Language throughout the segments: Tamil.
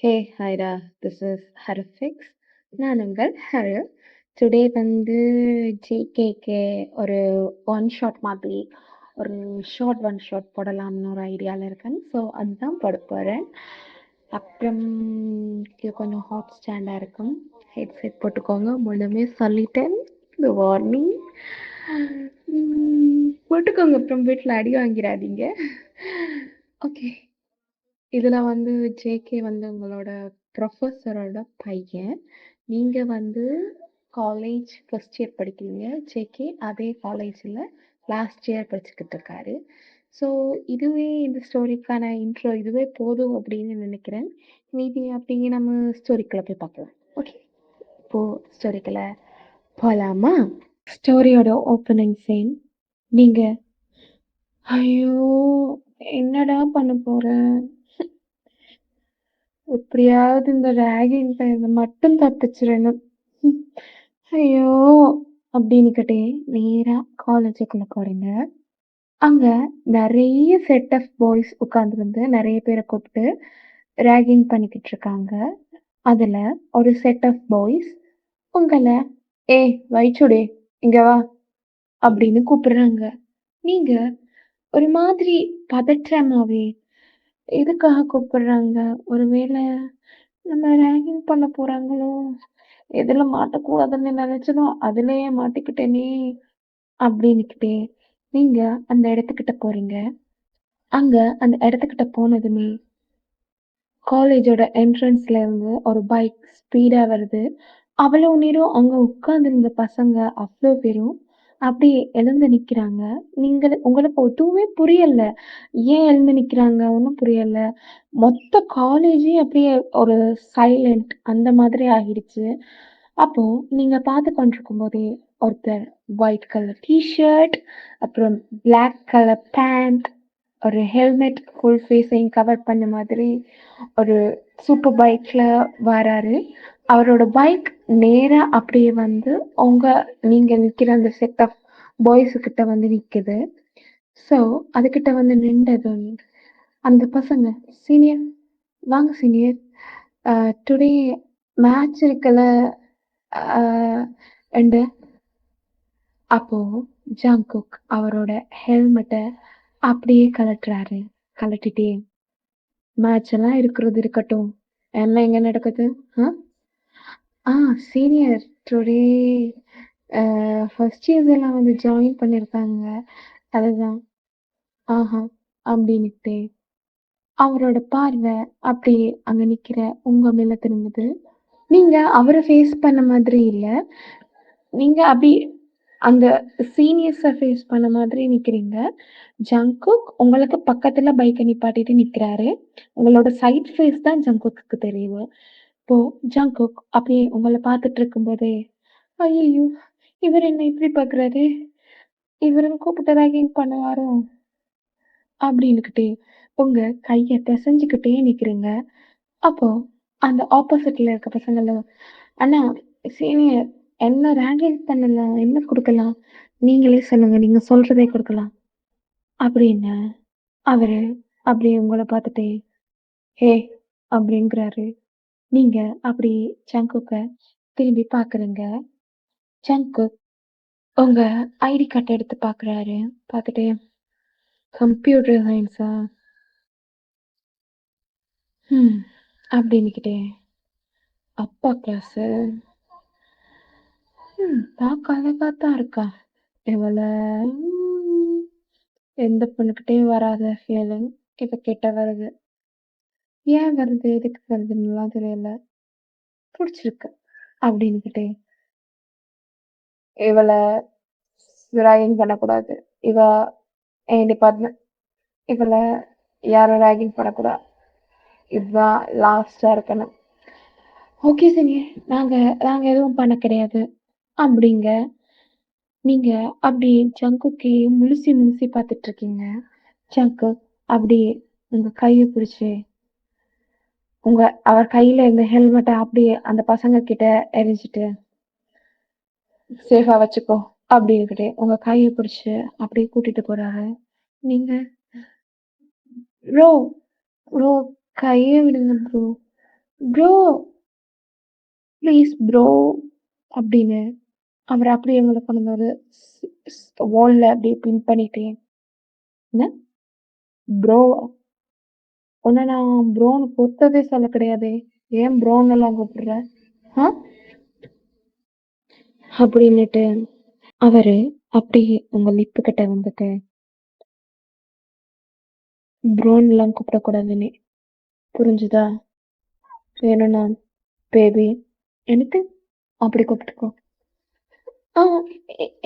Hey ஹாய்டா, this is ஹரிஃபிக்ஸ். நான் உங்கள் ஹரு. டுடே வந்து ஜேகேக்கு ஒரு ஒன் ஷாட் மாதிரி ஒரு ஒன் ஷாட் போடலாம்னு ஒரு ஐடியாவில் இருக்கேன். ஸோ அதுதான் போட போகிறேன். அப்புறம் இது கொஞ்சம் ஹாட் ஸ்டாண்டாக இருக்கும். ஹெட்செட் போட்டுக்கோங்க. முழுமே சொல்லிட்டேன். இந்த வார்னிங் போட்டுக்கோங்க. அப்புறம் வீட்டில் அடி வாங்கிடாதீங்க. ஓகே. இதுல வந்து ஜேகே வந்து உங்களோட ப்ரொஃபஸரோட பையன். நீங்க வந்து காலேஜ் ஃபர்ஸ்ட் இயர் படிக்கிறீங்க. ஜேகே அதே காலேஜ்ல லாஸ்ட் இயர் படிச்சுக்கிட்டு இருக்காரு. ஸோ இதுவே இந்த ஸ்டோரிக்கான இன்ட்ரோ இதுவே போதும் அப்படின்னு நினைக்கிறேன். மீதி அப்படியே நம்ம ஸ்டோரிக்குள்ள போய் பார்க்கலாம். ஓகே, இப்போ ஸ்டோரிக்குள்ள போலாமா? ஸ்டோரியோட ஓப்பனிங் சீன். நீங்க ஐயோ என்னடா பண்ண போற, எப்படியாவது இந்த ராகிங்கிட்ட இருந்து மட்டும் தப்பிச்சிடணும். ஐயோ அப்படின்னுக்கிட்டே நேரா காலேஜுக்குள்ள போறீங்க. அங்க நிறைய செட் ஆஃப் பாய்ஸ் உட்கார்ந்துருந்து நிறைய பேரை கூப்பிட்டு ராகிங் பண்ணிக்கிட்டு இருக்காங்க. அதுல ஒரு செட் ஆஃப் பாய்ஸ் உங்களை ஏய் வைச்சுடே இங்க வா அப்படின்னு கூப்பிடுறாங்க. நீங்க ஒரு மாதிரி பதற்றமாவே எதுக்காக கூப்பிடுறாங்க, ஒருவேளை நம்ம ரேகிங் பண்ண போறாங்களோ, எதுல மாட்டக்கூடாதுன்னு நினைச்சதும் அதுலயே மாட்டிக்கிட்டேனே அப்படின்னுக்கிட்டே நீங்க அந்த இடத்துக்கிட்ட போறீங்க. அங்க அந்த இடத்துக்கிட்ட போனதுமே காலேஜோட என்ட்ரன்ஸ்ல இருந்து ஒரு பைக் ஸ்பீடா வருது. அவ்வளவு நேரம் அங்க உட்கார்ந்திருந்த பசங்க அவ்வளோ பேரும் அப்படியே எழுந்து நிக்கிறாங்க. உங்களுக்கு எதுவுமே புரியல. ஏன் எழுந்து நிக்கிறாங்க ஒன்றும் புரியல. மொத்த காலேஜே அப்படியே ஒரு சைலண்ட் அந்த மாதிரி ஆகிடுச்சு. அப்போ நீங்க பார்த்து கொண்டிருக்கும் போதே ஒருத்தர் ஒயிட் கலர் டிஷர்ட், அப்புறம் பிளாக் கலர் பேண்ட், ஒரு ஹெல்மெட் ஃபுல் ஃபேஸையும் கவர் பண்ண மாதிரி ஒரு சூப்பர் பைக்ல வராரு. அவரோட பைக் நேரா அப்படியே வந்து நீங்க நிக்கிற அந்த செட் ஆஃப் பாய்ஸ் கிட்ட வந்து நிக்குது. ஸோ அதுகிட்ட வந்து நின்றதும் அந்த பசங்க, சீனியர் வாங்க சீனியர், டுடே மேட்ச் இருக்குல்ல, அண்டு அப்போ ஜங்குக் அவரோட ஹெல்மெட்டை அப்படியே கழட்டுறாரு. கழட்டிட்டே மேட்ச் எல்லாம் இருக்கிறது இருக்கட்டும், எல்லாம் எங்க நடக்குது? ஆ ஆ சீனியர் டுடே ஃபர்ஸ்ட் இயர்ஸ் எல்லாம் வந்து ஜாயின் பண்ணியிருக்காங்க. அதுதான். ஆஹா அப்படின்னுட்டே அவரோட பார்வை அப்படியே அங்க நிக்கிற உங்க மேல திரும்புது. நீங்க அவரை ஃபேஸ் பண்ண மாதிரி இல்ல. நீங்க அப்படி அந்த சீனியர்ஸ ஃபேஸ் பண்ண மாதிரி நிக்கிறீங்க. ஜங்குக் உங்களுக்கு பக்கத்துல பைக்க நிப்பாட்டிட்டு நிக்கிறாரு. உங்களோட சைட் ஃபேஸ் தான் ஜங்குக்குக்கு தெரியுது. இப்போ ஜங்குக் அப்படியே உங்கள பார்த்துட்டு இருக்கும்போதே, ஐயையோ! இவரு என்ன இப்படி பார்க்குறாரு? இவரு கூப்பிட்டு ராகிங் பண்ணுவாரோ? அப்படின்னுக்கிட்டே உங்க கைய பிசைஞ்சுக்கிட்டே நிக்கிறீங்க. அப்போ அந்த ஆப்போசிட்ல இருக்க பசங்களும், "அண்ணா, சீனியர் என்ன ராகிங் பண்ணலாம்? என்ன குடுக்கலாம்? நீங்களே சொல்லுங்க. நீங்க சொல்றதே குடுக்கலாம்." அப்படின்னு அவரு அப்படியே உங்கள பார்த்துட்டே, "ஹே" அப்படிங்கிறாரு. நீங்க அப்படி ஜங்குக்க திரும்பி பார்க்குறீங்க. ஜங்குக் உங்க ஐடி கார்ட் எடுத்து பார்க்குறாரு. பார்த்துட்டு, "கம்ப்யூட்டர் சயின்ஸா? ம்." அப்படின்னுக்கிட்டே, "அப்பா கிளாஸு. பார்க்க அழகா தான் இருக்கா. இவள ம் எந்த பொண்ணுகிட்டயும் வராத ஃபீலிங் இப்ப கிட்ட வருது. ஏன் வருது? எதுக்கு வருதுன்னுலாம் தெரியல. புடிச்சிருக்கு." அப்படின்னுக்கிட்டே, "இவள ராகிங் பண்ணக்கூடாது. இவ என் டிபார்ட்மெண்ட். இவள யாரும் ராகிங் பண்ணக்கூடாது. இதுதான் லாஸ்ட்டா இருக்கணும்." "Okay senior. நாங்க நாங்க எதுவும் பண்ண கிடையாது." அப்படிங்க நீங்க அப்படி ஜங்குக்கே முழிச்சு முழிச்சு பார்த்துட்டு இருக்கீங்க. ஜங்குக் அப்படியே உங்க கைய பிடிச்சு அவர் கையில இருந்த ஹெல்மெட்டை அப்படியே அந்த பசங்க கிட்ட எரிஞ்சிட்டு, சேஃபா வச்சுக்கோ அப்படின்னுகிட்டே உங்க கையை பிடிச்சு அப்படியே கூட்டிட்டு போறாரு. நீங்க ப்ரோ ப்ரோ கையை விடுங்க ப்ரோ ப்ரோ ப்ளீஸ் ப்ரோ அப்படின்னு அவர் அப்படியே எங்களை கொண்டு வந்து ஒரு வால்ல அப்படியே பின் பண்ணிட்டேன். என்ன ப்ரோ, உன்னை நான் ப்ரோன்னு பொறுத்ததே சொல்ல கிடையாதே, ஏன் ப்ரோன்னு எல்லாம் கூப்பிடுற ஆ அப்படின்னுட்டு அவரு அப்படியே உங்க லிப்பு கிட்ட வந்துட்டு ப்ரோன்னு எல்லாம் கூப்பிடக்கூடாதுன்னு புரிஞ்சுதா? வேணும்னா பேபி எனக்கு அப்படி கூப்பிட்டுக்கோ. ஆ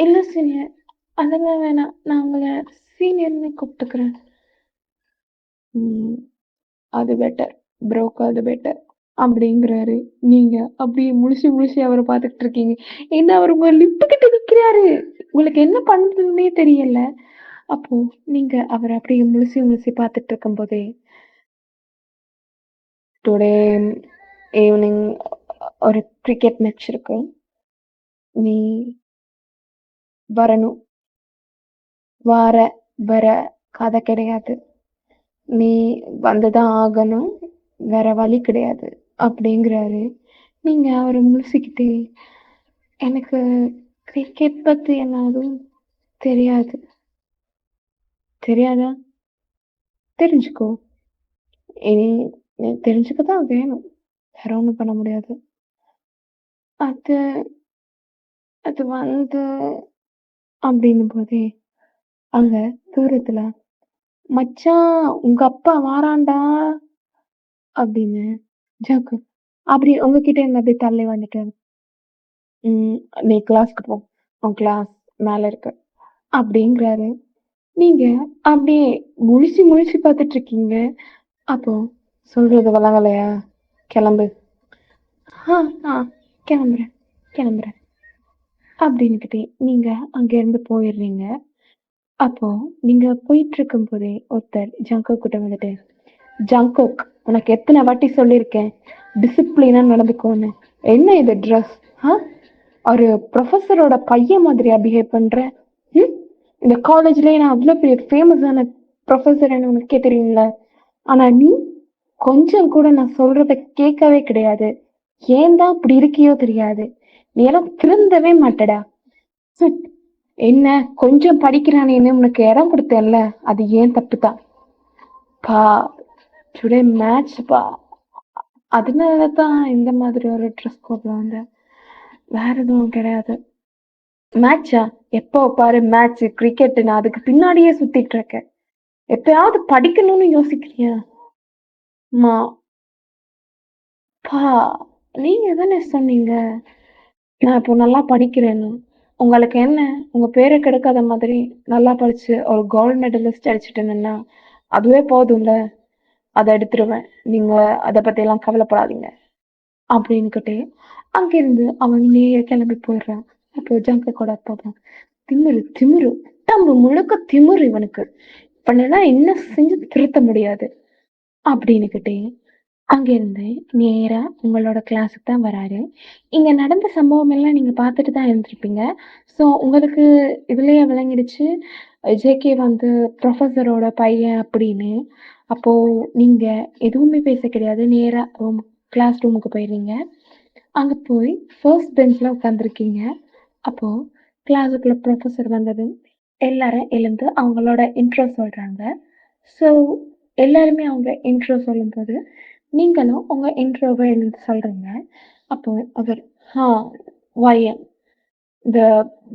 இல்ல சீனியர், அதெல்லாம் வேணாம், நான் உங்களை சீனியர்னு கூப்பிட்டுக்கிறேன். ம், அது பெட்டர், ப்ரோக்கு அது பெட்டர் அப்படிங்கிறாரு. நீங்க அப்படியே முழிச்சு முழிச்சு அவரை பார்த்துக்கிட்டு இருக்கீங்க. என்ன அவர் உங்க லிப்பு கிட்ட நிக்கிறாரு, உங்களுக்கு என்ன பண்றதுன்னே தெரியல. அப்போ நீங்க அவரை அப்படியே முழிச்சு முழிச்சு பார்த்துட்டு இருக்கும் போதே டுடே ஈவினிங் ஒரு கிரிக்கெட் மேட்ச் இருக்கு, நீ வரணும். வார வர கதை கிடையாது, நீ வந்துதான் ஆகணும், வேற வழி கிடையாது அப்படிங்கிறாரு. நீங்க அவரை முழிச்சுக்கிட்டே எனக்கு கிரிக்கெட் பத்தி என்னாலும் தெரியாது. தெரியாதா? தெரிஞ்சுக்கோ. இனி நீ தெரிஞ்சுக்கதான் வேணும், வேற ஒண்ணும் பண்ண முடியாது. அது அது வந்து அப்படின்னும் போதே அங்க தூரத்துல மச்சான் உங்க அப்பா வாரான்டா அப்படின்னு ஜாக்கு அப்படி உங்ககிட்ட இருந்து அப்படியே தள்ளி வந்துட்டு நீ கிளாஸ்க்கு போ, உன் கிளாஸ் மேல இருக்கு அப்படிங்கிறாரு. நீங்க அப்படியே முழிச்சு முழிச்சு பார்த்துட்டு இருக்கீங்க. அப்போ சொல்றது வழங்கலையா? கிளம்பு. ஆ ஆ கிளம்புறேன் கிளம்புறேன் அப்படின்னுக்கிட்டே நீங்க அங்க இருந்து போயிடுறீங்க. அப்போ நீங்க போயிட்டு இருக்கும் போதே ஒருத்தர் ஜங்கோக் கிட்ட வந்துட்டு, ஜங்கோக் உனக்கு எத்தனை வாட்டி சொல்லியிருக்கேன் டிசிப்ளினா நடந்துக்கோன்னு, என்ன இது ட்ரெஸ்? ஆ ஒரு ப்ரொஃபஸரோட பையன் மாதிரியா பிஹேவ் பண்ற? ம்? இந்த காலேஜ்லயே நான் அவ்வளோ பெரிய ஃபேமஸான ப்ரொஃபஸர்னு உனக்கே தெரியும்ல, ஆனா நீ கொஞ்சம் கூட நான் சொல்றத கேட்கவே கிடையாது. ஏன் தான் இப்படி இருக்கியோ தெரியாது, நீ எல்லாம் திருந்தவே மாட்டடா. ஹம், என்ன கொஞ்சம் படிக்கிறானேன்னு உனக்கு இடம் கொடுத்தேன்ல, அது ஏன் தப்பு தான் பா. டுடே மேட்ச் பா, அதனால தான் இந்த மாதிரி ஒரு ட்ரெஸ் கோட்ல வந்தேன், வேற எதுவும் கிடையாது. மேட்சா? எப்போ பாரு மேட்ச் கிரிக்கெட், நான் அதுக்கு பின்னாடியே சுத்திட்டு இருக்கேன். எப்பயாவது படிக்கணும்னு யோசிக்கிறியா? மா பா, நீங்க தானே சொன்னீங்க நான் இப்போ நல்லா படிக்கிறேன்னு. உங்களுக்கு என்ன, உங்க பேரை கெடுக்காத மாதிரி நல்லா படிச்சு ஒரு கோல்டு மெடலிஸ்ட் அடிச்சிட்டேன்னா அதுவே போதும்ல, அதை எடுத்துருவேன். நீங்க அதை பத்தி எல்லாம் கவலைப்படாதீங்க அப்படின்னுக்கிட்டே அங்கிருந்து அவன் நேர கிளம்பி போயிடுறான். அப்போ ஜங்க கூட போறான். திமிரு திமிரு, உடம்பு முழுக்க திமிரு இவனுக்கு, பண்ணலாம் என்ன செஞ்சு திருத்த முடியாது அப்படின்னுக்கிட்டே அங்கிருந்து நேரா உங்களோட கிளாஸுக்கு தான் வராரு. இங்க நடந்த சம்பவம் எல்லாம் நீங்க பார்த்துட்டு தான் இருந்திருப்பீங்க. ஸோ உங்களுக்கு இதுலயே விளங்கிடுச்சு ஜேகே வந்து ப்ரொஃபஸரோட பையன் அப்படின்னு. அப்போ நீங்க எதுவுமே பேச கிடையாது, நேரா கிளாஸ் ரூமுக்கு போயிடுறீங்க. அங்க போய் ஃபர்ஸ்ட் பெஞ்ச்ல உட்காந்துருக்கீங்க. அப்போ கிளாஸுக்குள்ள ப்ரொஃபஸர் வந்ததும் எல்லாரும் எழுந்து அவங்களோட இன்ட்ரோ சொல்றாங்க. ஸோ எல்லாருமே அவங்க இன்ட்ரோ சொல்லும்போது நீங்களும் உங்க இன்ட்ரோவை எழுந்து சொல்றீங்க. அப்போ அவர் ஆ ஒய்என் இந்த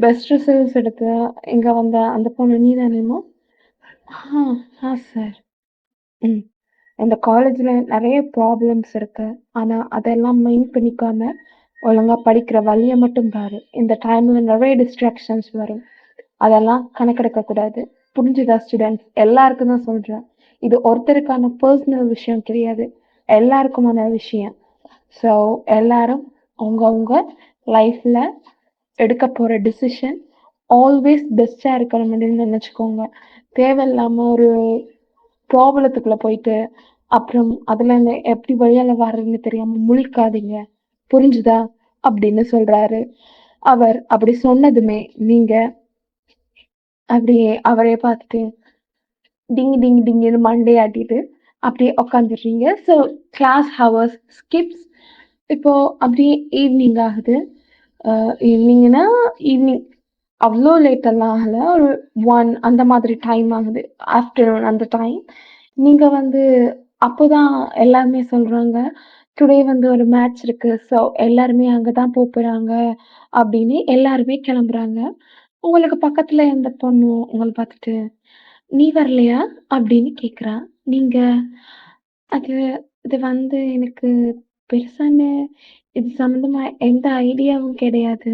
பெஸ்ட் ரிசல்ட்ஸ் எடுத்து இங்க வந்த அந்த பொண்ணு நீ தானேம்மா? ஆ ஆ சார். ம், இந்த காலேஜ்ல நிறைய ப்ராப்ளம்ஸ் இருக்கு, ஆனா அதெல்லாம் மெயின் பண்ணிக்காம ஒழுங்கா படிக்கிற வழியை மட்டும் பாரு. இந்த டைம்ல நிறைய டிஸ்ட்ராக்ஷன்ஸ் வரும், அதெல்லாம் கணக்கெடுக்க கூடாது. புரிஞ்சுதா ஸ்டூடெண்ட்ஸ்? எல்லாருக்கும் தான் சொல்றேன், இது ஒருத்தருக்கான பர்சனல் விஷயம் கிடையாது, எல்லாருக்குமான விஷயம். ஸோ எல்லாரும் அவங்கவுங்க லைஃப்ல எடுக்க போற டிசிஷன் ஆல்வேஸ் பெஸ்டா இருக்கணும்னு நினைச்சுக்கோங்க. தேவையில்லாம ஒரு ப்ராப்ளத்துக்குள்ள போயிட்டு அப்புறம் அதுல இருந்து எப்படி வெளியால வர்றதுன்னு தெரியாம முழிக்காதீங்க. புரிஞ்சுதா அப்படின்னு சொல்றாரு. அவர் அப்படி சொன்னதுமே நீங்க அப்படியே அவரே பார்த்துட்டு டிங்கி டிங்கி டிங்கின்னு மண்டையாட்டிட்டு அப்படியே உட்காந்துடுறீங்க. So class hours skips. இப்போ அப்படியே ஈவினிங் ஆகுது. ஈவினிங்னா ஈவினிங் அவ்ளோ லேட் எல்லாம் ஆகல. ஒரு 1 அந்த மாதிரி டைம் ஆகுது. ஆஃப்டர்நூன் அந்த டைம். நீங்க வந்து அப்போதான் எல்லாருமே சொல்றாங்க, "டுடே வந்து ஒரு மேட்ச் இருக்கு. ஸோ எல்லாருமே அங்க தான் போப்போறாங்க." அப்படின்னு எல்லாருமே கிளம்புறாங்க. உங்களுக்கு பக்கத்துல இருந்த பொண்ணு உங்கள பார்த்துட்டு, "நீ வரலையா?" அப்படின்னு கேட்கிறா. நீங்க அது இது வந்து எனக்கு பெருசான இது சம்மந்தமா எந்த ஐடியாவும் கிடையாது.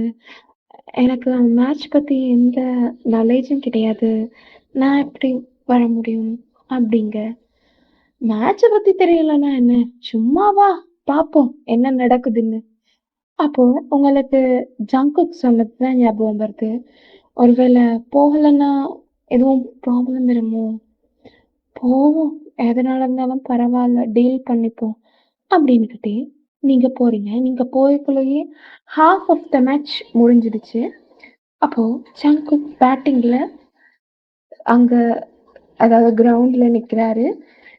எனக்கு மேட்ச் பத்தி எந்த நாலேஜும் கிடையாது. நான் எப்படி வர முடியும்? அப்படிங்க. மேட்ச்ச பத்தி தெரியலன்னா என்ன? சும்மா வா! பார்ப்போம் என்ன நடக்குதுன்னு. அப்போ உங்களுக்கு ஜங்குக் சொன்னது தான் ஞாபகம் வருது. ஒருவேள போகலன்னா எதுவும் ப்ராப்ளம் வருமோ? போவோம். எது நடந்தாலும் பரவால்ல. டீல் பண்ணிப்போம். அப்படின்னுகிட்டே நீங்க போறீங்க. நீங்க போகக்குள்ளயே ஹால்ஃப் ஆஃப் த மேட்ச் முடிஞ்சிடுச்சு. அப்போ ஜங்குக் பேட்டிங்ல அங்க அதாவது கிரவுண்ட்ல நிக்கிறாரு.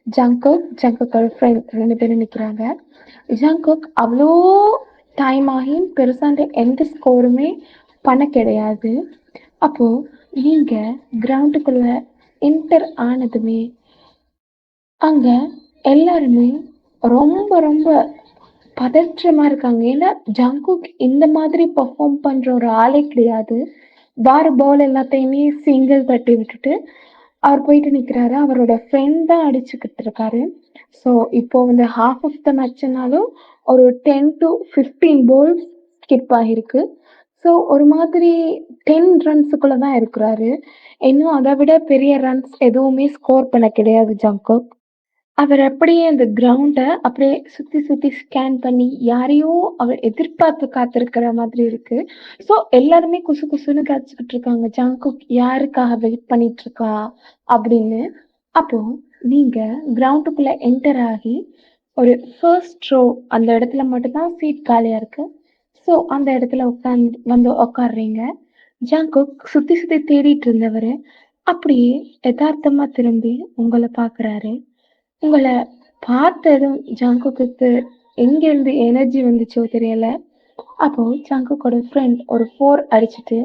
ஜங்குக்கோட ஃப்ரெண்ட் 2 பேரும் நிக்கிறாங்க. ஜங்குக் அவ்ளோ டைம் ஆகியும் பெருசாண்ட எந்த ஸ்கோருமே பண்ண கிடையாது. அப்போ நீங்க கிரவுண்டுக்குள்ள என்டர் ஆனதுமே அங்க எல்லாருமே ரொம்ப பதற்றமா இருக்காங்க. ஏன்னா, ஜங்குக் இந்த மாதிரி பெர்ஃபார்ம் பண்ற ஒரு ஆளே கிடையாது. வார பால் எல்லாத்தையுமே சிங்கிள் தட்டி விட்டுட்டு, அவர் போயிட்டு நிக்கிறாரு. அவரோட ஃப்ரெண்ட் தான் அடிச்சுக்கிட்டு இருக்காரு. ஸோ, இப்போ வந்து ஹால்ஃப் ஆஃப் த மேட்ச்னாலும் ஒரு 10 டூ 15 பால்ஸ் ஸ்கிப் ஆகிருக்கு. ஸோ, ஒரு மாதிரி 10 ரன்ஸுக்குள்ள தான் இருக்கிறாரு. இன்னும் அத விட பெரிய ரன்ஸ் எதுவுமே ஸ்கோர் பண்ண கிடையாது ஜங்குக். அவர் அப்படியே அந்த கிரவுண்ட அப்படியே சுத்தி ஸ்கேன் பண்ணி, யாரையோ அவர் எதிர்பார்த்து காத்திருக்கிற மாதிரி இருக்கு. ஸோ எல்லாருமே குசு குசுன்னு கத்திக்கிட்டு இருக்காங்க. ஜங்குக் யாருக்காக வெயிட் பண்ணிட்டு இருக்கா? அப்படின்னு. அப்போ நீங்க கிரவுண்டுக்குள்ள என்டர் ஆகி, ஒரு ஃபர்ஸ்ட் ரோ அந்த இடத்துல மட்டும் தான் சீட் காலியா இருக்கு. ஸோ அந்த இடத்துல வந்து உட்கார்றீங்க. ஜங்குக் சுத்தி தேடிட்டு இருந்தவரு, அப்படியே எதார்த்தமா திரும்பி உங்கள பார்க்குறாரு. உங்கள பார்த்ததும் ஜங்குக்குக்கு எங்கேருந்து எனர்ஜி வந்துச்சோ தெரியல. அப்போ ஜங்குக்கோட ஃப்ரெண்ட் ஒரு 4 அடிச்சுட்டு,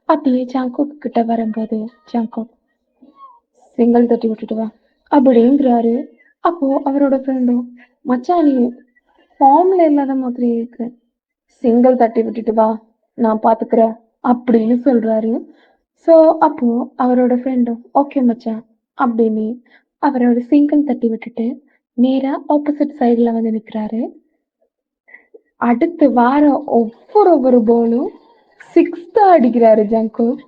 அப்படியே ஜங்குக் கிட்ட வரும்போது, "ஜங்குக் சிங்கிள் தட்டி விட்டுட்டு வா" அப்படிங்கிறாரு. அப்போ அவரோட ஃப்ரெண்டும், "மச்சான் நீ ஃபார்ம்ல இல்லாத மாதிரி இருக்கு. சிங்கிள் தட்டி விட்டுட்டு வா, நான் பார்த்துக்கிறேன்" அப்படின்னு சொல்றாரு. ஸோ அப்போ அவரோட ஃப்ரெண்டும், "ஓகே மச்சான்" அப்படின்னு அவரோட சிங்கிள் தட்டி விட்டுட்டு, நேரா ஆப்போசிட் சைடுல வந்து நிக்கிறாரு. அடுத்து வார ஒவ்வொரு பாலும் 6 தான் அடிக்கிறாரு ஜங்குக்.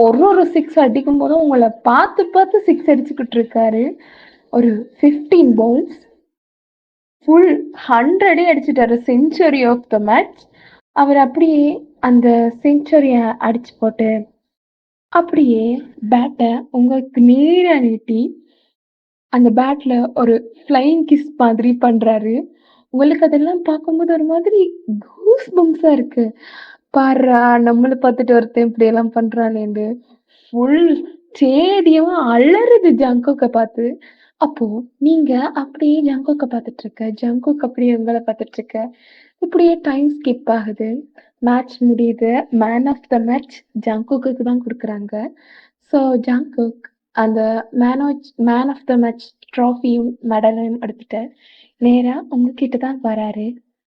ஒரு 6 அடிக்கும்போதும் உங்கள பார்த்து 6 அடிச்சுக்கிட்டு இருக்காரு. ஒரு 15 பால்ஸ் ஃபுல் 100 அடிச்சுட்டாரு. Century of the match. அவர் அப்படியே அந்த செஞ்சுரிய அடிச்சு போட்டு, அப்படியே பேட்ட உங்களுக்கு நேரா நீட்டி அந்த பேட்ல ஒரு ஃப்ளையிங் கிஸ் மாதிரி பண்றாரு. உங்களுக்கு அதெல்லாம் பார்க்கும்போது ஒரு மாதிரி கூஸ் பம்ப்ஸா இருக்கு. பார்றா! நம்மள பார்த்துட்டு ஒருத்தன் இப்படியெல்லாம் பண்றானேன்னு. ஃபுல் ஸ்டேடியம் அலறுது ஜங்குக்க பார்த்து. அப்போ நீங்க அப்படியே ஜங்குக்க பார்த்துட்டுருக்க. ஜங்குக் அப்படியே உங்கள பார்த்துட்டுருக்க. இப்படியே டைம் ஸ்கிப் ஆகுது. மேட்ச் முடியுது. மேன் ஆஃப் த மேட்ச் ஜங்குக்குக்கு தான் குடுக்குறாங்க. ஸோ ஜங்குக் அந்த மேன் ஆஃப் த மேட்ச் ட்ராஃபியும், மெடலையும் எடுத்துட்டு நேரா உங்ககிட்ட தான் வராரு.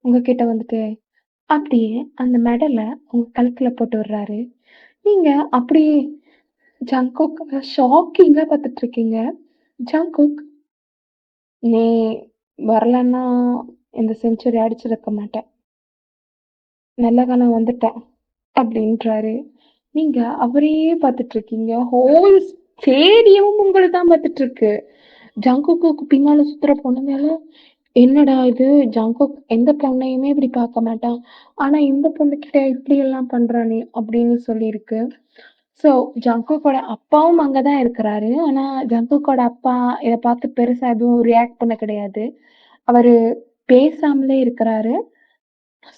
உங்ககிட்ட வந்துட்டு அப்படியே அந்த மெடல உங்க கழுத்துல போட்டு விடுறாரு. நீங்க அப்படியே ஜங்குக்க ஷாக்கிங்கா பார்த்துட்டு இருக்கீங்க. ஜங்குக், "நீ வரலன்னா இந்த செஞ்சுரி அடிச்சிருக்க மாட்டேன். நல்ல காலம் வந்துட்ட" அப்படின்றாரு. நீங்க அவரையே பார்த்துட்டு இருக்கீங்க. ஹோல் ஸ்டேடியமும் உங்கள தான் பார்த்துட்டு இருக்கு. ஜங்குக்குக்கு பின்னால சுத்துற பொண்ணுங்க எல்லாம், "என்னடா இது ஜங்குக் எந்த பொண்ணையுமே இப்படி பார்க்க மாட்டான். ஆனா இந்த பொண்ணுகிட்ட இப்படியெல்லாம் பண்றானே" அப்படின்னு சொல்லியிருக்கு. ஸோ ஜங்குக்கோட அப்பாவும் அங்க தான் இருக்கிறாரு. ஆனா ஜங்குக்கோட அப்பா இத பார்த்து பெருசா எதுவும் ரியாக்ட் பண்ண கிடையாது. அவரு பேசாமலே இருக்கிறாரு.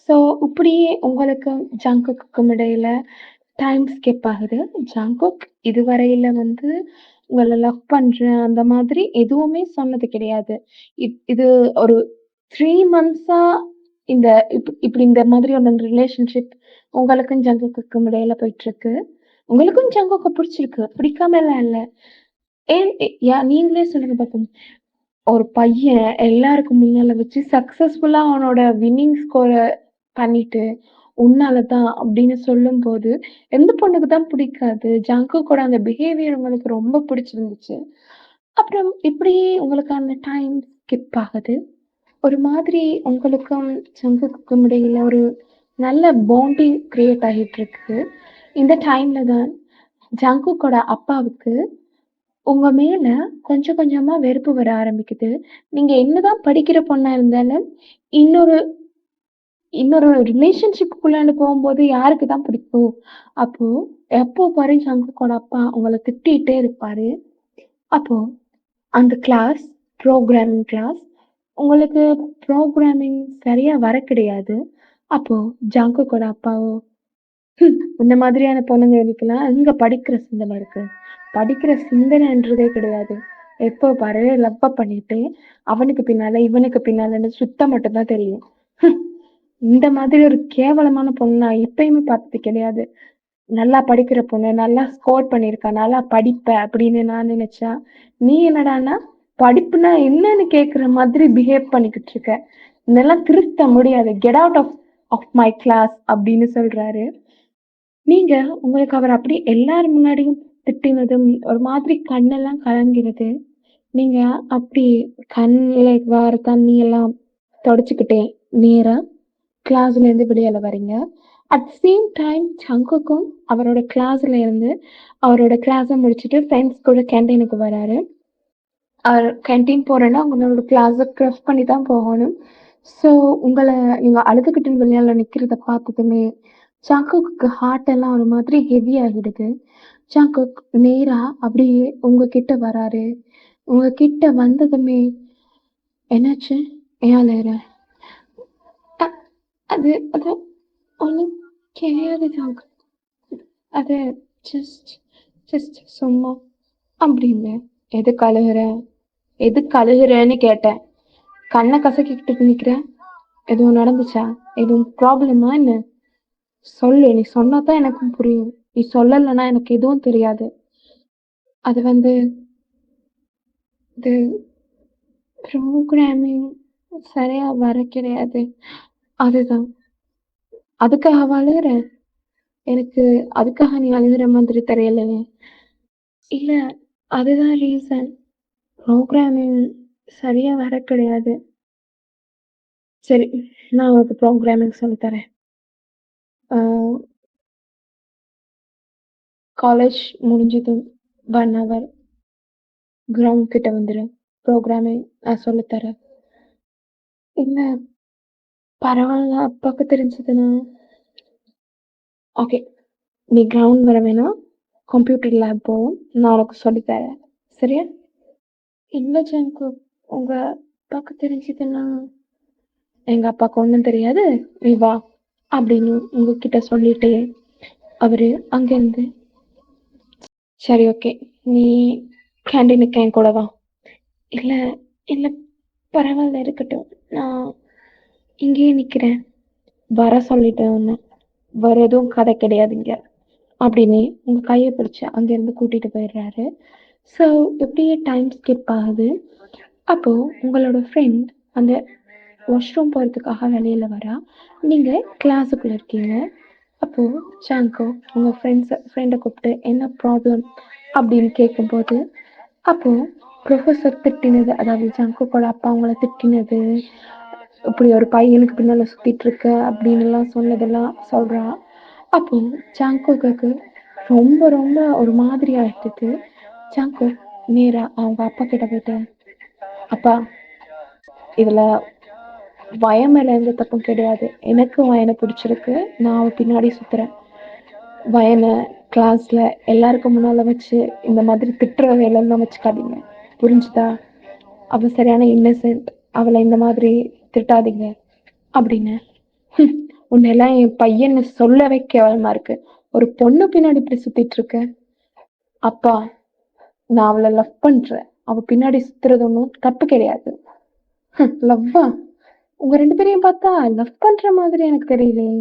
ஸோ இப்படியே உங்களுக்கும் ஜங்குக்குக்கும் இடையில டைம் ஸ்கிப் ஆகுது. ஜங்குக் இதுவரையில வந்து உங்கள லவ் பண்றேன் அந்த மாதிரி எதுவுமே சொன்னது கிடையாது. இது ஒரு 3 மந்த்ஸா இந்த இப்படி இந்த மாதிரி ஒரு ரிலேஷன்ஷிப் உங்களுக்கும் ஜங்குக்குக்கும் இடையில போயிட்டுருக்கு. உங்களுக்கும் ஜங்குக்க பிடிச்சிருக்கு. பிடிக்காமலாம் இல்ல. ஏன் நீங்களே சொல்லுங்க பாப்போம். ஒரு பையன் எல்லாருக்கும் முன்னால வச்சு சக்சஸ்ஃபுல்லா அவனோட வின்னிங் ஸ்கோர பண்ணிட்டு, "உன்னால தான்" அப்படின்னு சொல்லும்போது, எந்த பொண்ணுக்கு தான் பிடிக்காது? ஜங்குக்கோட அந்த பிஹேவியர் உங்களுக்கு ரொம்ப பிடிச்சிருந்துச்சு. அப்புறம் இப்படியே உங்களுக்கான டைம் ஸ்கிப் ஆகுது. ஒரு மாதிரி உங்களுக்கும் ஜங்குக்குக்கும் இடையில ஒரு நல்ல பாண்டிங் கிரியேட் ஆகிட்டுருக்கு. இந்த டைம்ல தான் ஜங்குக்கோட அப்பாவுக்கு உங்க மேல கொஞ்சம் கொஞ்சமா வெறுப்பு வர ஆரம்பிக்குது. நீங்க என்னதான் படிக்கிற பொண்ணா இருந்தாலும், இன்னொரு இன்னொரு ரிலேஷன்ஷிப்குள்ளாண்டு போகும்போது யாருக்கு தான் பிடிக்கும்? அப்போ எப்போ பாரு சங்குக்கோட அப்பா உங்கள திட்டிட்டே இருப்பாரு. அப்போ அந்த கிளாஸ், புரோகிராமிங் கிளாஸ். உங்களுக்கு புரோகிராமிங் சரியா வர கிடையாது. அப்போ ஜங்குக்கோட அப்பாவோ, இந்த மாதிரியான பொண்ணுங்களுக்கெல்லாம் எங்க படிக்கிற சிந்தனை இருக்கு? படிக்கிற சிந்தனைன்றதே கிடையாது. எப்போ பாரு லவ்வ பண்ணிட்டு, அவனுக்கு பின்னால, இவனுக்கு பின்னாலன்னு சுத்த மட்டும் தான் தெரியும். இந்த மாதிரி ஒரு கேவலமான பொண்ணு நான் எப்பயுமே பார்த்தது கிடையாது. நல்லா படிக்கிற பொண்ணு, நல்லா ஸ்கோர் பண்ணியிருக்கா, நல்லா படிப்ப அப்படின்னு நான் நினைச்சா, நீ என்னடான்னா, படிப்புனா என்னன்னு கேட்கிற மாதிரி பிஹேவ் பண்ணிக்கிட்டு இருக்க. இதெல்லாம் திருத்த முடியாது. Get out of my class அப்படின்னு சொல்றாரு. நீங்க உங்களுக்கு அவர் அப்படியே எல்லார் முன்னாடியும் திட்டினதும், ஒரு மாதிரி கண்ணெல்லாம் கலங்கிறது. நீங்க அப்படி கண்ல வர தண்ணி எல்லாம் தொடச்சுக்கிட்டே நேரா கிளாஸ்ல இருந்து வெளியில வரீங்க. அட் சேம் டைம் சங்குக்கும் அவரோட கிளாஸ்ல இருந்து அவரோட கிளாஸ முடிச்சுட்டு ஃப்ரெண்ட்ஸ் கூட கேன்டீனுக்கு வராரு. அவர் கேன்டீன் போறேன்னா உங்களோட கிளாஸ கிரஷ் பண்ணி தான் போகணும். ஸோ உங்கள நீங்க அழுதுகிட்டு வெளியால நிக்கிறத பார்த்ததுமே, ஜங்குக்கு ஹார்ட் எல்லாம் ஒரு மாதிரி ஹெவி ஆகிடுது. ஜங்குக் நேரா அப்படியே உங்ககிட்ட வராரு. உங்ககிட்ட வந்ததுமே, "என்னாச்சு? ஏன் அழுகுற?" அ அது அது ஒண்ணும் கிடையாது ஜங்க். அது ஜஸ்ட் ஜஸ்ட் சும்மா அப்படின்னு. "எதுக்கு அழுகுற? எதுக்கு அழுகுறன்னு கேட்டேன். கண்ண கசக்கிக்கிட்டு நிக்கிற? எதுவும் நடந்துச்சா? எதுவும் ப்ராப்ளமா என்ன? சொல்லு. நீ சொன்னா தான் எனக்கும் புரியும். நீ சொல்லலன்னா எனக்கு எதுவும் தெரியாது." அது வந்து இது ப்ரோகிராமிங் சரியா வர கிடையாது. அதுதான். அதுக்காகவா அழுகுற? எனக்கு அதுக்காக நீ அழுகுற மாதிரி தெரியலையே. இல்ல, அதுதான் ரீசன். ப்ரோகிராமிங் சரியா வர கிடையாது. சரி, நான் உனக்கு ப்ரோகிராமிங் சொல்லித் தரேன். ஆ காலேஜ் முடிஞ்சதும் 1 ஹவர் கிரவுண்ட் கிட்ட வந்துரு. ப்ரோகிராமிங் நான் சொல்லித் தரேன். இல்ல, பரவால்ல. அப்பாக்கு தெரிஞ்சதுன்னா ஓகே. நீ கிரவுண்ட் வர வேணாம். கம்ப்யூட்டர் லேப் போவோம். நான் உனக்கு சொல்லித் தரேன். சரியா? இல்ல ஜங்கு. உங்க அப்பாக்கு தெரிஞ்சதுன்னா எங்க அப்பாக்கு ஒண்ணும் தெரியாது. நீ வா அப்படின்னு உங்ககிட்ட சொல்லிட்டு அவரு அங்கிருந்து சரி ஓகே. நீ கேன்டீனுக்கு என் கூட வா. இல்ல, இல்ல பரவால்ல இருக்கட்டும். நான் இங்கேயே நிக்கிறேன். வர சொல்லிட்டேன் உன்ன. வேற எதுவும் கதை கிடையாது இங்க. அப்படின்னு உங்க கைய பிடிச்சு அங்கிருந்து கூட்டிட்டு போயிடுறாரு. ஸோ இப்படியே டைம் ஸ்கிப் ஆகுது. அப்போ உங்களோட ஃப்ரெண்ட் அந்த வாஷ்ரூம் போறதுக்காக வெளியில வரா. நீங்க கிளாஸுக்குள்ள இருக்கீங்க. அப்போ ஜாங்கோ உங்க ஃப்ரெண்ட கூப்பிட்டு என்ன ப்ராப்ளம் அப்படின்னு கேட்கும்போது, அப்போ ப்ரொஃபசர் திட்டினது, அதாவது ஜங்குக்கோட அப்பா அவங்கள திட்டினது, இப்படி ஒரு பையனுக்கு பின்னால சுத்திட்டு இருக்க அப்படின்னுலாம் சொன்னதெல்லாம் சொல்றா. அப்போ ஜங்குக்கு ரொம்ப ரொம்ப ஒரு மாதிரி ஆயிடுது. ஜங்கு நேரா அவங்க அப்பா கிட்ட போயிட்டு, "அப்பா, இதுல வயன் மேல எந்த தப்பும் கிடையாது. எனக்கு வயனை பிடிச்சிருக்கு. நான் அவ பின்னாடி சுத்துறேன். வயனை கிளாஸ்ல எல்லாருக்கும் முன்னால வச்சு இந்த மாதிரி திட்டுற வேலையெல்லாம் வச்சுக்காதீங்க. புரிஞ்சுதா? அவ சரியான இன்னசென்ட். அவளை இந்த மாதிரி திட்டாதீங்க." அப்படின்னு. உன்னெல்லாம் என் பையன்னு சொல்லவே கேவலமா இருக்கு. ஒரு பொண்ணு பின்னாடி இப்படி சுத்திட்டு இருக்க. அப்பா, நான் அவள லவ் பண்றேன். அவ பின்னாடி சுத்துறது ஒண்ணும் தப்பு கிடையாது. லவ்வா? உங்க 2 பேரையும் பார்த்தா லவ் பண்ற மாதிரி எனக்கு தெரியலையே!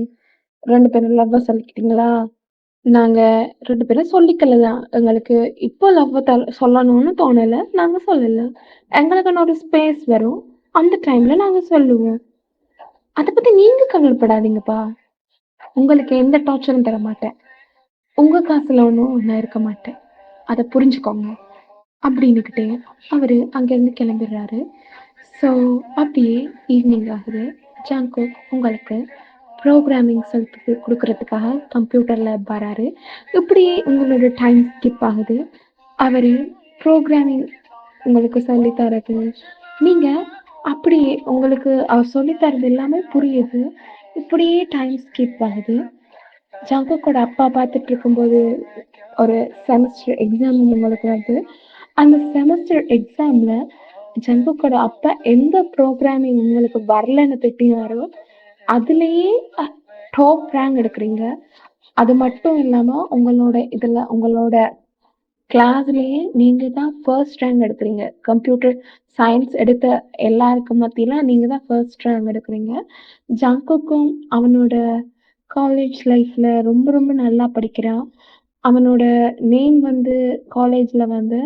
2 பேரும் லவ்வ சொல்லிக்கிட்டீங்களா? நாங்க 2 பேரும் சொல்லிக்கல தான். எங்களுக்கு இப்போ லவ்வ சொல்லணும்னு தோணல. நாங்க சொல்லல. எங்களுக்குன்னு ஒரு ஸ்பேஸ் வரும். அந்த டைம்ல நாங்க சொல்லுவோம். அத பத்தி நீங்க கவலைப்படாதீங்கப்பா. உங்களுக்கு எந்த டார்ச்சரும் தர மாட்டேன். உங்க காசுல ஒண்ணும் நான் இருக்க மாட்டேன். அத புரிஞ்சுக்கோங்க. அப்படின்னுக்கிட்டே அவரு அங்கேருந்து கிளம்பிடுறாரு. ஸோ அப்படியே ஈவினிங் ஆகுது. ஜங்குக் உங்களுக்கு ப்ரோக்ராமிங் சொல்லிட்டு குடுக்குறதுக்காக கம்ப்யூட்டர் லேப் வராரு. இப்படியே உங்களோட டைம் ஸ்கிப் ஆகுது. அவரு ப்ரோக்ராமிங் உங்களுக்கு சொல்லி தர்றது, நீங்க அப்படியே உங்களுக்கு அவர் சொல்லி தர்றது எல்லாமே புரியுது. இப்படியே டைம் ஸ்கிப் ஆகுது. ஜங்குக்கோட அப்பா பார்த்துட்டு இருக்கும்போது, ஒரு செமஸ்டர் எக்ஸாம் உங்களுக்கு வருது. அந்த செமஸ்டர் எக்ஸாம்ல ஜங்குக்கோட அப்பா எந்த ப்ரோக்ராமிங் உங்களுக்கு வரலன்னு திட்டினாரோ, அதுலயே அ டாப் ரேங்க் எடுக்குறீங்க. அது மட்டும் இல்லாம உங்களோட கிளாஸ்லயே நீங்க தான் ஃபர்ஸ்ட் ரேங்க் எடுக்குறீங்க. கம்ப்யூட்டர் சயன்ஸ் எடுத்த எல்லாருக்கு மத்தியில நீங்க தான் ஃபர்ஸ்ட் ரேங்க் எடுக்குறீங்க. ஜங்குக்கும் அவனோட காலேஜ் லைஃப்ல ரொம்ப ரொம்ப நல்லா படிக்கிறான். அவனோட நேம் வந்து காலேஜ்ல வந்து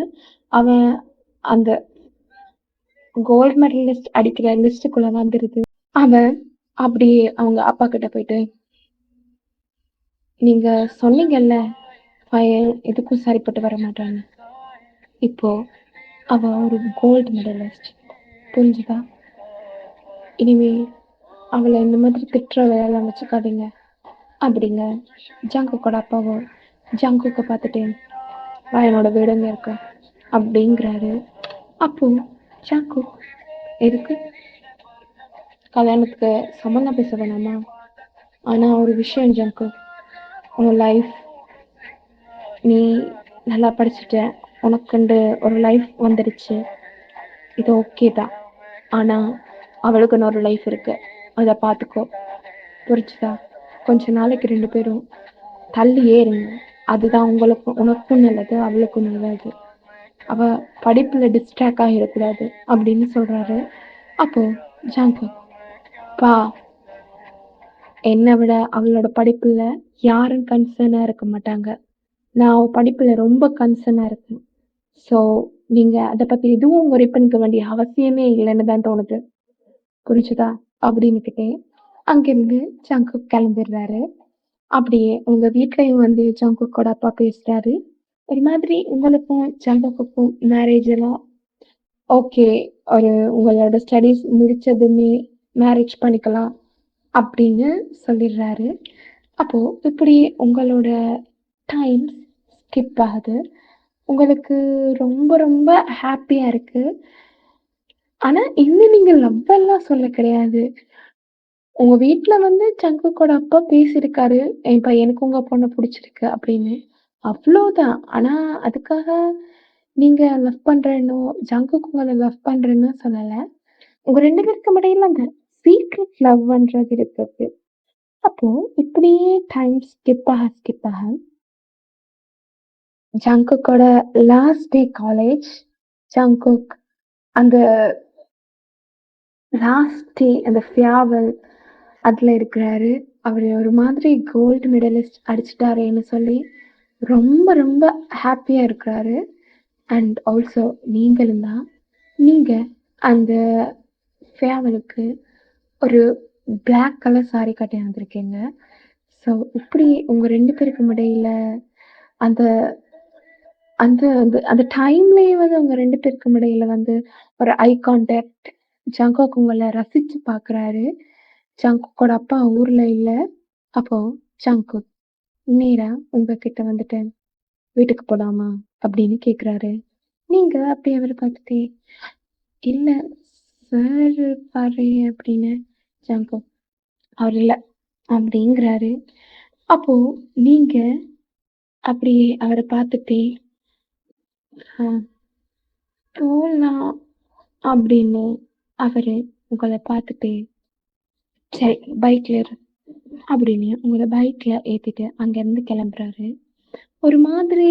அவன் அந்த கோல்ட் மெடலிஸ்ட் அடிக்கிற லிஸ்ட்டுக்குள்ள வந்துருது. அவன் அப்படியே அவங்க அப்பா கிட்ட போயிட்டு, "நீங்க சொன்னீங்கல்ல, பையன் எதுக்கும் சரிப்பட்டு வர மாட்டான்னு. இப்போ அவ ஒரு கோல்ட் மெடலிஸ்ட். புரிஞ்சுதா? இனிமே அவள இந்த மாதிரி திட்டுற வேலைலாம் வச்சுக்காதீங்க." அப்படிங்க ஜங்குக்கோட அப்பாவும் ஜங்குக்க பார்த்துட்டு, "வா என்னோட வீடு எங்க இருக்கு?" அப்படிங்கிறாரு. அப்போ ஜங்குக், "எதுக்கு? கல்யாணத்துக்கு சம்மந்தம் பேச வேணாமா? ஆனா ஒரு விஷயம் ஜங்குக், உன் லைஃப் நீ நல்லா படிச்சுட்ட. உனக்குண்டு ஒரு லைஃப் வந்துடுச்சு. இது ஓகே தான். ஆனா அவளுக்குன்னு ஒரு லைஃப் இருக்கு. அத பார்த்துக்கோ. புரிஞ்சுதா? கொஞ்ச நாளைக்கு 2 பேரும் தள்ளியே இருங்க. அதுதான் உனக்கும் நல்லது, அவளுக்கும் நல்லது. அவ படிப்புல டிஸ்ட்ராக்ட் ஆகிடக்கூடாது." அப்படின்னு சொல்றாரு. அப்போ ஜாங்கர், "பா, என்னை விட அவளோட படிப்புல யாரும் கன்சர்னா இருக்க மாட்டாங்க. நான் அவ படிப்புல ரொம்ப கன்சர்னா இருக்கேன். ஸோ நீங்க அத பத்தி எதுவும் வொரி பண்ணிக்க வேண்டிய அவசியமே இல்லைன்னு தான் தோணுது. புரிஞ்சுதா?" அப்படின்னுக்கிட்டே அங்கிருந்து ஜங்குக் கிளம்பிடுறாரு. அப்படியே உங்க வீட்லயும் வந்து ஜங்குக்கோட அப்பா பேசுறாரு. ஒரு மாதிரி உங்களுக்கும் ஜங்குக்குக்கும் மேரேஜ் எல்லாம் ஓகே. ஒரு உங்களோட ஸ்டடீஸ் முடிச்சதுமே மேரேஜ் பண்ணிக்கலாம் அப்படின்னு சொல்லிடுறாரு. அப்போ இப்படி உங்களோட டைம் ஸ்கிப் ஆகுது. உங்களுக்கு ரொம்ப ரொம்ப ஹாப்பியா இருக்கு. ஆனா இன்னும் நீங்க லவ் எல்லாம் சொல்ல கிடையாது. உங்க வீட்ல வந்து ஜங்குக்கோட அப்பா பேசியிருக்காரு. "என் பையனுக்கு உங்க பொண்ண புடிச்சிருக்கு" அப்படின்னு. அவ்ளோதான். ஆனா அதுக்காக நீங்க லவ் பண்றேன்னோ, ஜங்குக் உங்கள லவ் பண்றேன்னு சொல்லல. உங்க 2 பேருக்கும் இடையில அந்த சீக்ரெட் லவ்ன்றது இருக்குது. அப்போ இப்படியே டைம் ஸ்கிப் ஆக ஜங்குக்கோட லாஸ்ட் டே காலேஜ். ஜங்குக் அந்த லாஸ்ட் டே அந்த ஃபேர்வெல் அதுல இருக்கிறாரு. அவரு ஒரு மாதிரி கோல்டு மெடலிஸ்ட் அடிச்சுட்டாரேன்னு சொல்லி ரொம்ப ரொம்ப ஹாப்பியா இருக்கிறாரு. அண்ட் ஆல்சோ நீங்களும் தான். நீங்க அந்த ஃபேர்வெலுக்கு ஒரு பிளாக் கலர் சாரி கட்டி வந்திருக்கீங்க. ஸோ இப்படி உங்க 2 பேருக்கும் இடையில அந்த அந்த அந்த அந்த டைம்லயே வந்து உங்க 2 பேருக்கும் இடையில வந்து ஒரு ஐ கான்டாக்ட். ஜங்குக் உங்கள ரசிச்சு பார்க்குறாரு. ஜங்குக்கோட அப்பா ஊர்ல இல்ல. அப்போ ஜங்குக் நேரா உங்ககிட்ட வந்துட்டு, "வீட்டுக்கு போலாமா?" அப்படின்னு கேட்குறாரு. நீங்க அப்படியே அவர பார்த்துட்டே, "இல்ல சார் இருப்பாரு" அப்படின்னு. ஜங்குக், "அவர் இல்ல" அப்படிங்கிறாரு. அப்போ நீங்க அப்படியே அவர பார்த்துட்டே, "ஆ போலாம்" அப்படின்னு அவரு உங்கள பார்த்துட்டே, "சரி பைக்ல ஏறு" அப்படின்னு உங்கள பைக்ல ஏத்திட்டு அங்கேருந்து கிளம்புறாரு. ஒரு மாதிரி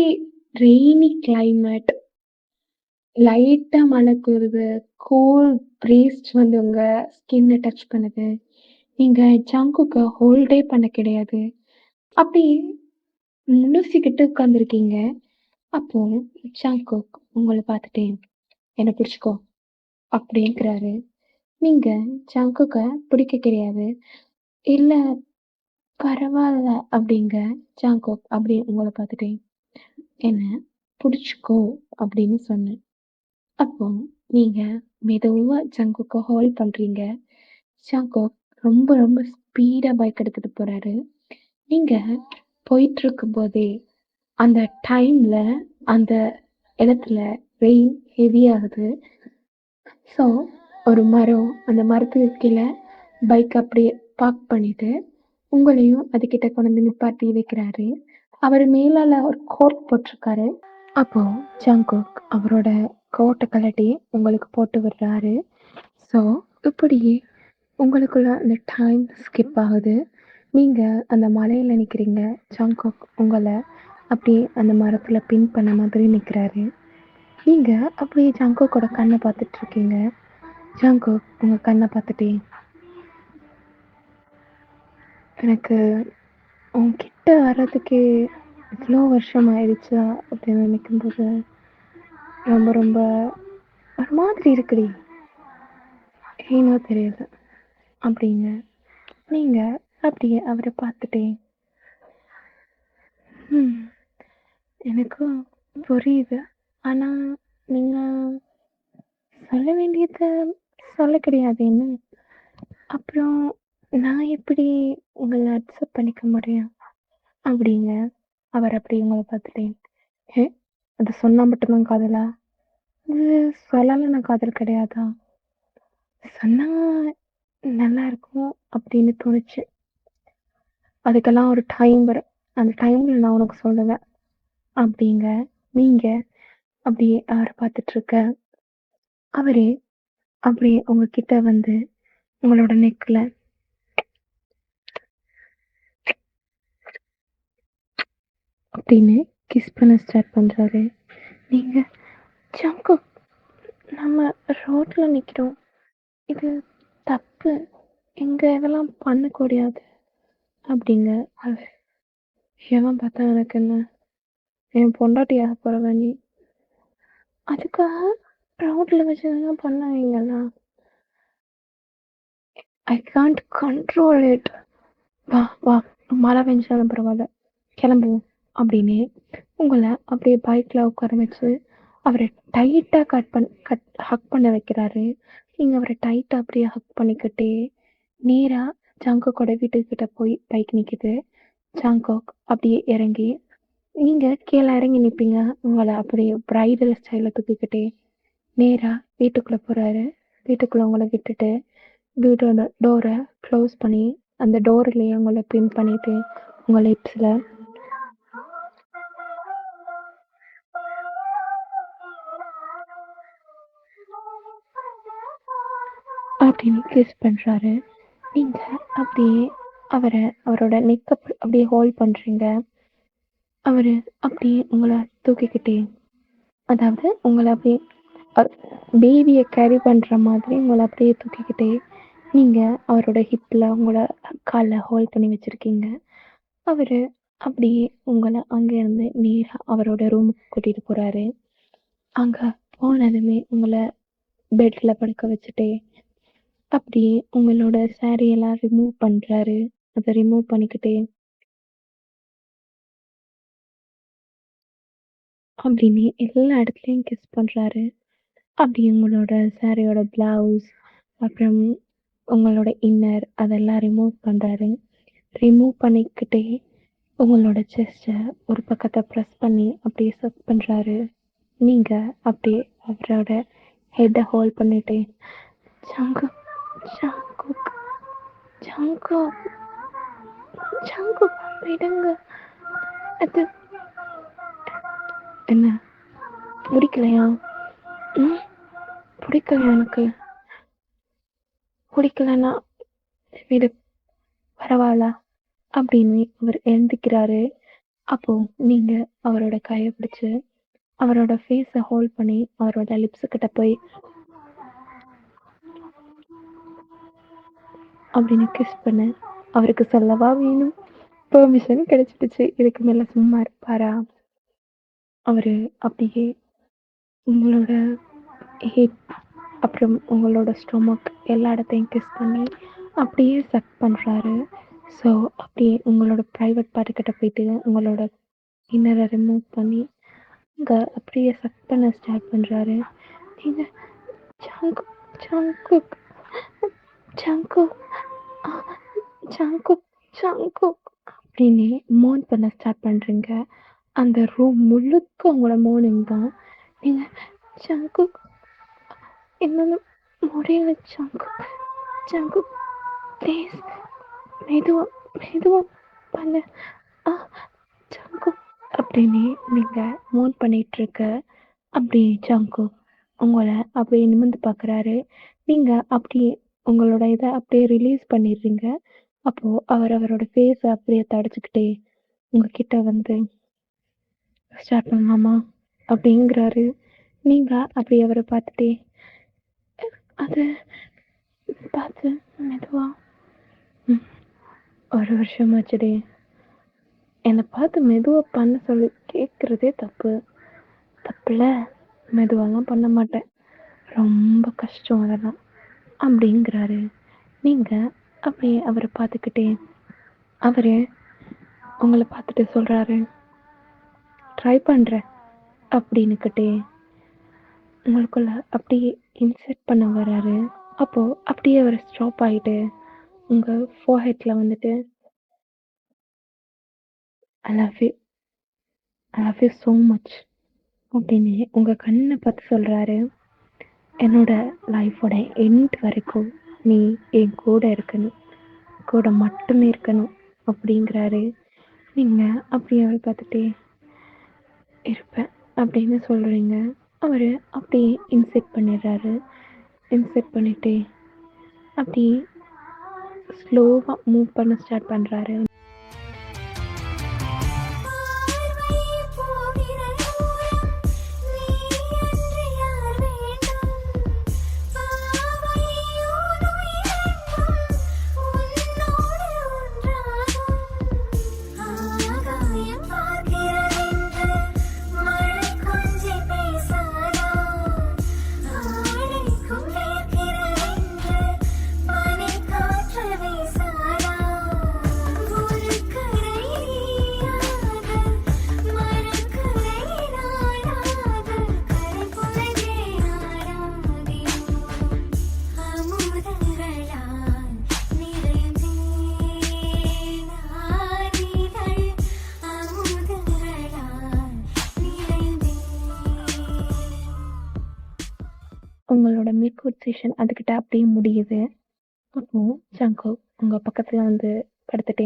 ரெய்னி கிளைமேட். லைட்டா மழை தூறுது. கூல் ப்ரீஸ் வந்து உங்க ஸ்கின்ன டச் பண்ணுது. நீங்க ஜங்குக்க ஹோல்டே பண்ண கிடையாது. அப்படி முழுசிக்கிட்டு உட்காந்துருக்கீங்க. அப்போ ஜங்குக் உங்கள பார்த்துட்டு, "என்ன பிடிச்சுக்கோ" அப்படிங்கிறாரு. நீங்க ஜங்குக்க பிடிக்க கிடையாது. "இல்ல பரவால்ல" அப்படிங்க ஜங்குக் அப்படி உங்கள பார்த்துட்டு, "என்ன புடிச்சுக்கோ" அப்படின்னு சொன்னேன். அப்போ நீங்க மெதுவா ஜங்குக்க ஹோல்ட் பண்றீங்க. ஜங்குக் ரொம்ப ரொம்ப ஸ்பீடா பைக் எடுத்துட்டு போறாரு. நீங்க போயிட்டுருக்கும்போதே, அந்த டைம்ல அந்த இடத்துல ரெயின் ஹெவி ஆகுது. ஸோ, ஒரு மரம், அந்த மரத்துக்கு கீழ பைக் அப்படியே பார்க் பண்ணிட்டு, உங்களையும் அதுகிட்ட கொண்டு வந்து நிப்பாட்டி வைக்கிறாரு. அவரு மேலால ஒரு கோட் போட்டிருக்காரு. அப்போ ஜங்குக் அவரோட கோட்ட கழட்டி உங்களுக்கு போட்டு விடுறாரு. ஸோ, இப்படியே உங்களுக்குள்ள அந்த டைம் ஸ்கிப் ஆகுது. நீங்க அந்த மலையில நிக்கிறீங்க. ஜங்குக் உங்கள அப்படியே அந்த மரத்துல பின் பண்ண மாதிரி நிக்கிறாரு. நீங்க அப்படியே ஜங்குக்கோட கண்ண பார்த்துட்டுருக்கீங்க. ஜங்குக் உங்க கண்ண பார்த்துட்டே, "எனக்கு உன்கிட்ட வர்றதுக்கே இவ்ளோ வருஷம் ஆயிடுச்சா?" அப்படின்னு நினைக்கும்போது, ரொம்ப ரொம்ப ஒரு மாதிரி இருக்குடி. ஏனோ தெரியல அப்படின்னு நீங்க அப்படியே அவர பார்த்துட்டே, "ம் எனக்கும் புரியுது. ஆனா நீங்க சொல்ல வேண்டியத சொல்ல கிடையாது என்ன? அப்புறம் நான் எப்படி உங்கள அக்செப்ட் பண்ணிக்க முடியும்?" அப்படின்னு அவர் அப்படியே உங்கள பார்த்துட்டே, "ஹே! அது சொன்னா மட்டும் தான் காதலா? இது சொல்லலனா காதல் கிடையாதா? சொன்னா நல்லாருக்கும்" அப்படின்னு தோணுச்சு. அதுக்கெல்லாம் ஒரு டைம் வரும். அந்த டைம்ல நான் உனக்கு சொல்லுவேன். அப்படிங்க நீங்க அப்படியே அவர பார்த்துட்டுருக்க. அவரு அப்படியே உங்க கிட்ட வந்து உங்களோட நெக்ல அப்படின்னு கிஸ் பண்ண ஸ்டார்ட் பண்றாரு. நீங்க "ஜங்குக் நம்ம ரோட்ல நிக்கிறோம். இது தப்பு. இங்க இதெல்லாம் பண்ணக்கூடாது" அப்படிங்க அவரு. எவன் பார்த்தா எனக்கு என்ன? என் பொண்டாட்டியாக போறவ நீ. அதுக்காக ரோட்ல வச்சு இதெல்லாம் பண்ணுவீங்களா? I can't control it. வா வா மழை பெஞ்சாலும் பரவால்ல. கிளம்புவோம் அப்படின்னு உங்கள அப்படியே பைக்ல உட்கார வச்சு அவர டைட்டா ஹக் பண்ண வைக்கிறாரு. நீங்க அவர டைட்டா அப்படியே ஹக் பண்ணிக்கிட்டே நேரா ஜாங்கோக்கோட வீட்டுக்கிட்ட போய் பைக் நிக்குது. ஜாங்கோக் அப்படியே இறங்கி நீங்க கீழ இறங்கி நிப்பீங்க. உங்கள அப்படியே பிரைடல் ஸ்டைல்ல தூக்கிக்கிட்டே நேரா வீட்டுக்குள்ள போறாரு. வீட்டுக்குள்ள உங்கள விட்டுட்டு வீட்டோட டோர க்ளோஸ் பண்ணி அந்த டோர்லயே உங்கள பின் பண்ணிட்டு உங்க லிப்ஸ்ல அப்படின்னு கிஸ் பண்றாரு. நீங்க அப்படியே அவர அவரோட நெக்க அப்படியே ஹோல்ட் பண்றீங்க. அவரு அப்படியே உங்கள தூக்கிக்கிட்டே அதாவது உங்கள அப்படியே அ பேபிய கேரி பண்ற மாதிரி உங்கள அப்படியே தூக்கிக்கிட்டே, நீங்க அவரோட ஹிப்ல உங்கள கால ஹோல்ட் பண்ணி வச்சிருக்கீங்க. அவரு அப்படியே உங்கள அங்கேருந்து நேரா அவரோட ரூமுக்கு கூட்டிட்டு போறாரு. அங்க போனதுமே உங்கள பெட்ல படுக்க வச்சுட்டே, அப்படியே உங்களோட சாரி எல்லாம் ரிமூவ் பண்றாரு. அத ரிமூவ் பண்ணிக்கிட்டே, அப்படின்னு எல்லா இடத்துலயும் கிஸ் பண்றாரு. அப்படி உங்களோட சாரியோட பிளவுஸ், அப்புறம் உங்களோட இன்னர் அதெல்லாம் ரிமூவ் பண்றாரு. ரிமூவ் பண்ணிக்கிட்டே உங்களோட செஸ்ட்ட ஒரு பக்கத்த பிரஸ் பண்ணி அப்படியே சக் பண்றாரு. நீங்க அப்படியே அவரோட ஹெட்ட ஹோல்ட் பண்ணிட்டே, "ஜங்குக், ஜங்குக், ஜங்குக், ஜங்குக் விடுங்க. அது என்ன புடிக்கலையா? ம் புடிக்கலையா உனக்கு? புடிக்கலன்னா விடு பரவால்ல" அப்படின்னு அவர் எழுந்துக்கிறாரு. அப்போ நீங்க அவரோட கைய பிடிச்சு அவரோட ஃபேஸ ஹோல்ட் பண்ணி, அவரோட லிப்ஸ் கிட்ட போய் அப்படின்னு கிஸ் பண்ணேன். அவருக்கு சொல்லவா வேணும்? பெர்மிஷன் கிடைச்சிடுச்சு. இதுக்கு மேல சும்மா இருப்பாரா? அவரு அப்படியே உங்களோட ஹிப், அப்புறம் உங்களோட ஸ்டொமக் எல்லா இடத்தையும் கிஸ் பண்ணி, அப்படியே சக் பண்றாரு. ஸோ, அப்படியே உங்களோட பிரைவேட் பார்ட் கிட்ட போயிட்டு, உங்களோட இன்னர ரிமூவ் பண்ணி, அங்க அப்படியே சக் பண்ண ஸ்டார்ட் பண்றாரு. நீங்க ஜங்குக் ஜங்குக் ஜங்குக் அ ஜங்குக் ஜங்குக் அப்படின்னு மோன் பண்ண ஸ்டார்ட் பண்றீங்க. அந்த ரூம் முழுக்க உங்களோட மோர்னிங் தான். நீங்க ஜங்குக் என்னால முடியல ஜங்குக் ஜங்குக் ப்ளீஸ் மெதுவா மெதுவா பண்ணு ஆ ஜங்குக் அப்படின்னு நீங்க மோன் பண்ணிட்டு இருக்க. அப்படி ஜங்குக் உங்களை அப்படியே நிமிர்ந்து பார்க்குறாரு. நீங்க அப்படியே உங்களோட இதை அப்படியே ரிலீஸ் பண்ணிடுறீங்க. அப்போ அவர் அவரோட ஃபேஸை அப்படியே தடிச்சுக்கிட்டே உங்ககிட்ட வந்து ஸ்டார்ட் பண்ணலாமா அப்படிங்கிறாரு. நீங்க அப்படி அவரை பார்த்துட்டே அது பார்த்து மெதுவா ம், ஒரு வருஷமாச்சுடே என்னை பார்த்து மெதுவாக பண்ண சொல்லி கேட்குறதே தப்பு. தப்புல மெதுவாலாம் பண்ண மாட்டேன். ரொம்ப கஷ்டம் அதெல்லாம் அப்படிங்கிறாரு. நீங்கள் அப்படியே அவரை பார்த்துக்கிட்டே அவரு உங்களை பார்த்துட்டு சொல்கிறாரு, ட்ரை பண்ணுறேன் அப்படின்னுக்கிட்டே உங்களுக்குள்ள அப்படியே இன்சர்ட் பண்ண வராரு. அப்போ அப்படியே அவர் ஸ்டாப் ஆகிட்டு உங்கள் ஃபோர்ஹெட்டில் வந்துட்டு ஐ love you I love you so much அப்படின்னு உங்கள் கண்ணை பார்த்து சொல்கிறாரு. என்னோட லைஃபோட எண்ட் வரைக்கும் நீ என் கூட இருக்கணும், கூட மட்டுமே இருக்கணும் அப்படிங்கிறாரு. நீங்கள் அப்படியே அவர் பார்த்துட்டே இருப்பேன் அப்படின்னு சொல்கிறீங்க. அவர் அப்படியே இன்செக்ட் பண்ணிடுறாரு. இன்செக்ட் பண்ணிட்டே அப்படியே ஸ்லோவாக மூவ் பண்ண ஸ்டார்ட் பண்ணுறாரு. உங்களோட மில்க்வுட் செஷன் அதுக்கிட்ட அப்படியே முடியுது. அப்போ ஜங்கு உங்கள் பக்கத்தில் வந்து படுத்துட்டே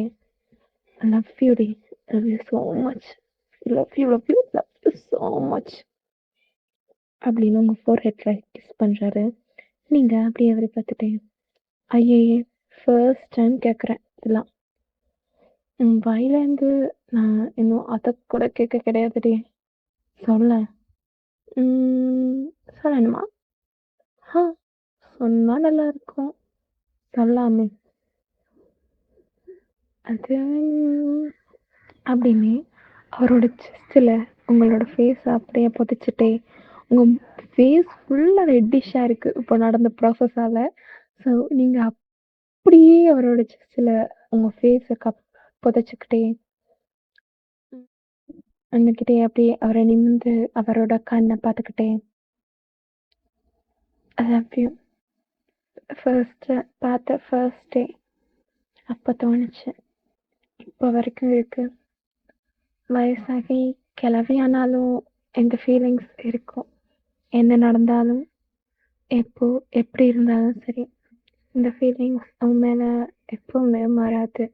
ஐ லவ் யூ டி love you so much love you love you love you so much அப்படின்னு உங்கள் ஃபோர் ஹெட்டில் கிஸ் பண்ணுறாரு. நீங்கள் அப்படியே அவரை பார்த்துட்டே ஐயே ஃபர்ஸ்ட் டைம் கேட்குறேன் இதெல்லாம் உன் வாயிலேருந்து. நான் இன்னும் அதை கூட கேட்க கிடையாதுடி. சொல்ல சொல்லணுமா? ஆ சொன்னா நல்லா இருக்கும். சொல்லாமே அது அப்படின்னு அவரோட செஸ்ட்டில் உங்களோட ஃபேஸை அப்படியே புதைச்சிட்டே உங்கள் ஃபேஸ் ஃபுல்லாக ரெட்டிஷாக இருக்குது இப்போ நடந்த ப்ராசஸால். ஸோ நீங்கள் அப்படியே அவரோட செஸ்ட்டில் உங்கள் ஃபேஸை புதைச்சிக்கிட்டே அங்ககிட்டே அப்படியே அவரை நிமிர்ந்து அவரோட கண்ணை பார்த்துக்கிட்டே ஐ லவ் யூ ஃபர்ஸ்ட்டு பார்த்த ஃபர்ஸ்ட் டே அப்போ தோணுச்சு. இப்போ வரைக்கும் இருக்குது. வயசாகி கிளவி ஆனாலும் இந்த ஃபீலிங்ஸ் இருக்கும். என்ன நடந்தாலும் எப்போ எப்படி இருந்தாலும் சரி இந்த ஃபீலிங்ஸ் அவங்க மேலே எப்பவுமே மாறாது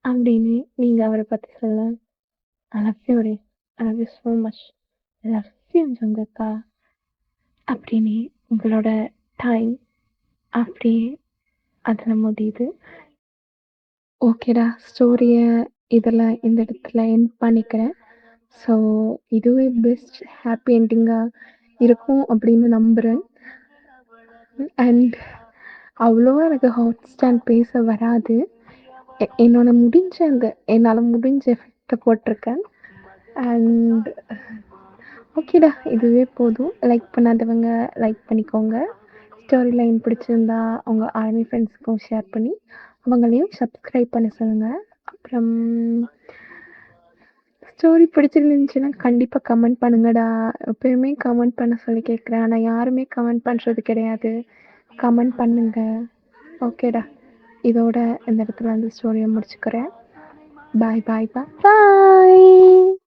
அப்படின்னு நீங்கள் அவரை பற்றி சொல்ல ஐ லவ் யூ ரே I love you so much I love you ஜங்கக்கா அப்படின்னு உங்களோட டைம் அப்படியே அதில் முடியுது. ஓகேடா, ஸ்டோரியை இதில் இந்த இடத்துல எண்ட் பண்ணிக்கிறேன். ஸோ இதுவே பெஸ்ட் ஹாப்பி என்டிங்கா இருக்கும் அப்படின்னு நம்புறேன். அண்ட் அவ்வளவா எனக்கு ஹாட் ஸ்டாண்ட் பேச வராது. என்னோட முடிஞ்ச என்னால முடிஞ்ச எஃபெக்ட்ட போட்டிருக்கேன். அண்ட் ஓகேடா, இதுவே போதும். லைக் பண்ணாதவங்க லைக் பண்ணிக்கோங்க. ஸ்டோரி லைன் பிடிச்சிருந்தா உங்க ஆர்மி ஃப்ரெண்ட்ஸ்க்கும் ஷேர் பண்ணி அவங்களையும் சப்ஸ்கிரைப் பண்ண சொல்லுங்க. அப்புறம் ஸ்டோரி பிடிச்சிருந்துச்சுன்னா கண்டிப்பா கமெண்ட் பண்ணுங்கடா. எப்பயுமே கமெண்ட் பண்ண சொல்லி கேட்குறேன். ஆனா யாருமே கமெண்ட் பண்றது கிடையாது. கமெண்ட் பண்ணுங்க. ஓகேடா. இதோட இந்த இடத்துல அந்த ஸ்டோரியை முடிச்சுக்கிறேன். பாய் பாய் பாய் பாய்.